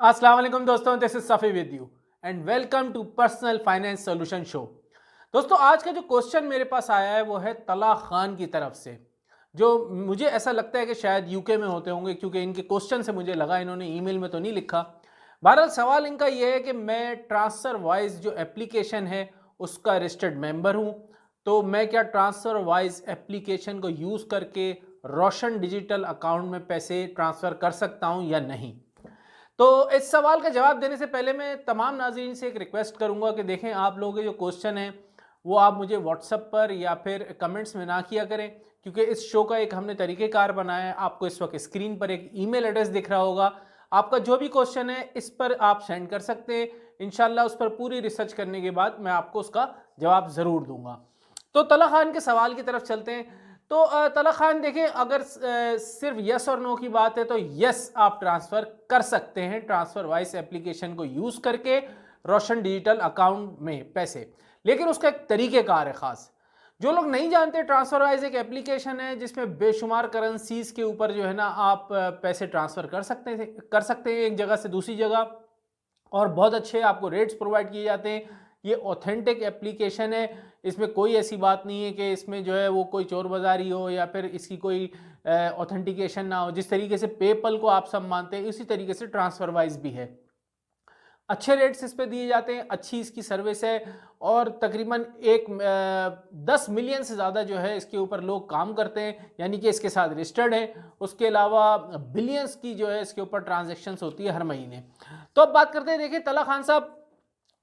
अस्सलाम वालेकुम दोस्तों, this is Safi with you and welcome to personal finance solution show. दोस्तों, आज का जो क्वेश्चन मेरे पास आया है वो है तला खान की तरफ से, जो मुझे ऐसा लगता है कि शायद यूके में होते होंगे, क्योंकि इनके क्वेश्चन से मुझे लगा, इन्होंने ईमेल में तो नहीं लिखा। बहरहाल सवाल इनका ये है कि मैं ट्रांसफ़र वाइज जो एप्लीकेशन है उसका रजिस्टर्ड मेंबर हूँ, तो मैं क्या ट्रांसफ़र वाइज एप्लीकेशन को यूज़ करके रोशन डिजिटल अकाउंट में पैसे ट्रांसफ़र कर सकता हूँ या नहीं। तो इस सवाल का जवाब देने से पहले मैं तमाम नाज़रीन से एक रिक्वेस्ट करूंगा कि देखें, आप लोगों के जो क्वेश्चन हैं वो आप मुझे व्हाट्सएप पर या फिर कमेंट्स में ना किया करें, क्योंकि इस शो का एक हमने तरीक़ेकार बनाया है। आपको इस वक्त स्क्रीन पर एक ईमेल एड्रेस दिख रहा होगा, आपका जो भी क्वेश्चन है इस पर आप सेंड कर सकते हैं। इंशाल्लाह उस पर पूरी रिसर्च करने के बाद मैं आपको उसका जवाब ज़रूर दूंगा। तो तला खान के सवाल की तरफ चलते हैं। तो तला खान, देखें, अगर सिर्फ यस और नो की बात है तो यस, आप ट्रांसफ़र कर सकते हैं ट्रांसफ़र वाइज एप्लीकेशन को यूज़ करके रोशन डिजिटल अकाउंट में पैसे, लेकिन उसका एक तरीक़ेकार है ख़ास। जो लोग नहीं जानते, ट्रांसफ़र वाइज एक एप्लीकेशन है जिसमें बेशुमार करेंसीज के ऊपर जो है ना आप पैसे ट्रांसफ़र कर सकते हैं एक जगह से दूसरी जगह, और बहुत अच्छे आपको रेट्स प्रोवाइड किए जाते हैं। ये ऑथेंटिक एप्लीकेशन है, इसमें कोई ऐसी बात नहीं है कि इसमें जो है वो कोई चोर बाज़ारी हो या फिर इसकी कोई ऑथेंटिकेशन ना हो। जिस तरीके से पेपल को आप सब मानते हैं, इसी तरीके से ट्रांसफ़र वाइज भी है। अच्छे रेट्स इस पे दिए जाते हैं, अच्छी इसकी सर्विस है, और तकरीबन 10 मिलियन से ज़्यादा जो है इसके ऊपर लोग काम करते हैं, यानी कि इसके साथ रजिस्टर्ड है। उसके अलावा बिलियंस की जो है इसके ऊपर ट्रांजैक्शंस होती है हर महीने। तो अब बात करते हैं, देखिए तला खान साहब,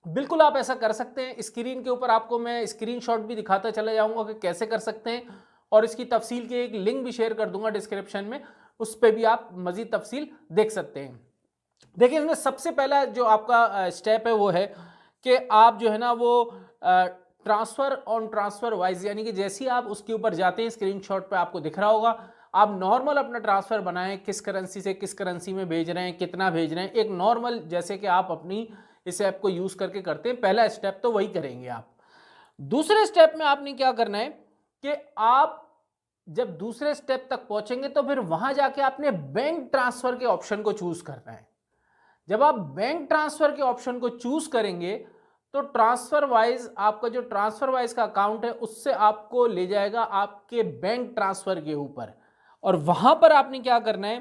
बिल्कुल आप ऐसा कर सकते हैं। स्क्रीन के ऊपर आपको मैं स्क्रीनशॉट भी दिखाता चला जाऊंगा कि कैसे कर सकते हैं, और इसकी तफसील की एक लिंक भी शेयर कर दूंगा डिस्क्रिप्शन में, उस पर भी आप मज़ीद तफसील देख सकते हैं। देखिए, इसमें सबसे पहला जो आपका स्टेप है वो है कि आप जो है ना वो ट्रांसफ़र ऑन ट्रांसफ़र वाइज, यानी कि जैसे ही आप उसके ऊपर जाते हैं, स्क्रीनशॉट पे आपको दिख रहा होगा, आप नॉर्मल अपना ट्रांसफ़र बनाएं, किस करेंसी से किस करेंसी में भेज रहे हैं, कितना भेज रहे हैं, एक नॉर्मल जैसे कि आप अपनी इस ऐप को यूज़ करके करते हैं। पहला स्टेप तो वही करेंगे आप। दूसरे स्टेप में आपने क्या करना है कि आप जब दूसरे स्टेप तक पहुंचेंगे तो फिर वहां जाके आपने बैंक ट्रांसफ़र के ऑप्शन को चूज़ करना है। जब आप बैंक ट्रांसफर के ऑप्शन को चूज करेंगे तो ट्रांसफर वाइज आपका जो ट्रांसफर वाइज का अकाउंट है उससे आपको ले जाएगा आपके बैंक ट्रांसफर के ऊपर, और वहां पर आपने क्या करना है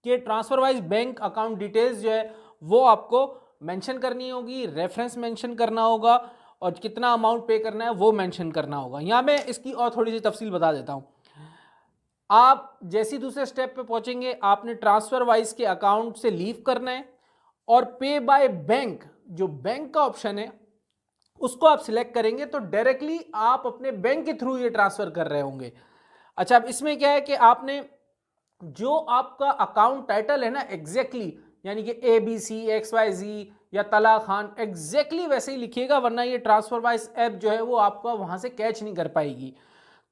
कि transfer wise bank account details जो है वो आपको मेंशन करनी होगी, रेफरेंस मेंशन करना होगा, और कितना अमाउंट पे करना है वो मेंशन करना होगा। यहां मैं इसकी और थोड़ी सी तफसील बता देता हूं। आप जैसे ही दूसरे स्टेप पे पहुंचेंगे, आपने ट्रांसफर वाइज के अकाउंट से लीव करना है, और पे बाय बैंक, जो बैंक का ऑप्शन है उसको आप सिलेक्ट करेंगे तो डायरेक्टली आप अपने बैंक के थ्रू ये ट्रांसफर कर रहे होंगे। अच्छा, अब इसमें क्या है कि आपने जो आपका अकाउंट टाइटल है ना एग्जैक्टली, यानी कि ABCXYZ या तला खान, एग्जैक्टली वैसे ही लिखिएगा, वरना ये ट्रांसफर वाइज ऐप जो है वो आपका वहां से कैच नहीं कर पाएगी।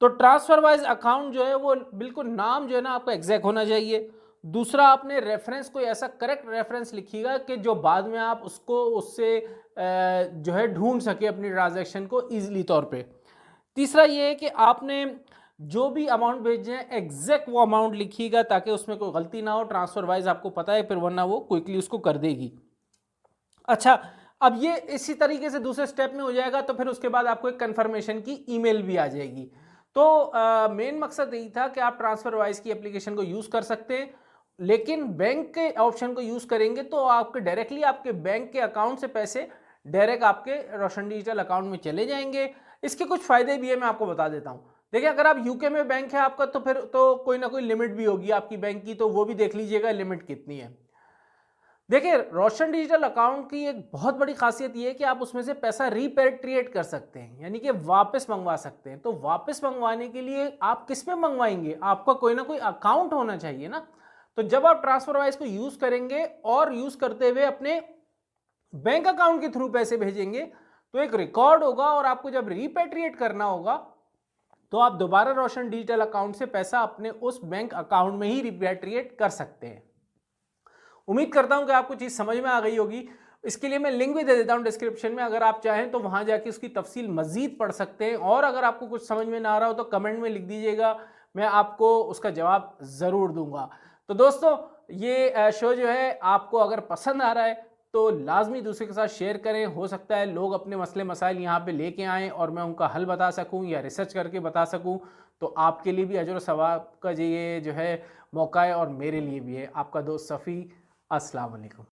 तो ट्रांसफर वाइज अकाउंट जो है वो बिल्कुल नाम जो है ना आपका एग्जैक्ट होना चाहिए। दूसरा, आपने रेफरेंस कोई ऐसा करेक्ट रेफरेंस लिखिएगा कि जो बाद में आप उसको उससे जो है ढूंढ सके अपनी ट्रांजैक्शन को ईजिली तौर पे। तीसरा ये है कि आपने जो भी अमाउंट भेजे हैं एग्जैक्ट वो अमाउंट लिखिएगा, ताकि उसमें कोई गलती ना हो। ट्रांसफर वाइज आपको पता है, फिर वरना वो क्विकली उसको कर देगी। अच्छा, अब ये इसी तरीके से दूसरे स्टेप में हो जाएगा, तो फिर उसके बाद आपको एक कंफर्मेशन की ईमेल भी आ जाएगी। तो मेन मकसद यही था कि आप ट्रांसफर वाइज की एप्लीकेशन को यूज़ कर सकते हैं, लेकिन बैंक के ऑप्शन को यूज़ करेंगे तो आपके डायरेक्टली आपके बैंक के अकाउंट से पैसे डायरेक्ट आपके रोशन डिजिटल अकाउंट में चले जाएंगे। इसके कुछ फ़ायदे भी है, मैं आपको बता देता हूँ। देखिए, अगर आप यूके में बैंक है आपका, तो फिर तो कोई ना कोई लिमिट भी होगी आपकी बैंक की, तो वो भी देख लीजिएगा लिमिट कितनी है। देखिए, रोशन डिजिटल अकाउंट की एक बहुत बड़ी खासियत ये है कि आप उसमें से पैसा रिपेट्रिएट कर सकते हैं, यानी कि वापस मंगवा सकते हैं। तो वापस मंगवाने के लिए आप किस में मंगवाएंगे, आपका कोई ना कोई अकाउंट होना चाहिए ना। तो जब आप ट्रांसफर वाइज को यूज करेंगे और यूज करते हुए अपने बैंक अकाउंट के थ्रू पैसे भेजेंगे, तो एक रिकॉर्ड होगा, और आपको जब रिपेट्रिएट करना होगा तो आप दोबारा रोशन डिजिटल अकाउंट से पैसा अपने उस बैंक अकाउंट में ही रिपेट्रिएट कर सकते हैं। उम्मीद करता हूं कि आपको चीज़ समझ में आ गई होगी। इसके लिए मैं लिंक भी दे देता हूं डिस्क्रिप्शन में, अगर आप चाहें तो वहां जाके उसकी तफसील मजीद पढ़ सकते हैं। और अगर आपको कुछ समझ में ना आ रहा हो तो कमेंट में लिख दीजिएगा, मैं आपको उसका जवाब ज़रूर दूंगा। तो दोस्तों ये शो जो है आपको अगर पसंद आ रहा है तो लाजमी दूसरे के साथ शेयर करें। हो सकता है लोग अपने मसले मसाइल यहाँ पे लेके आएँ और मैं उनका हल बता सकूँ या रिसर्च करके बता सकूँ, तो आपके लिए भी अजर व सवाब का ये जो है मौका है और मेरे लिए भी है। आपका दोस्त सफ़ी, अस्सलाम वालेकुम।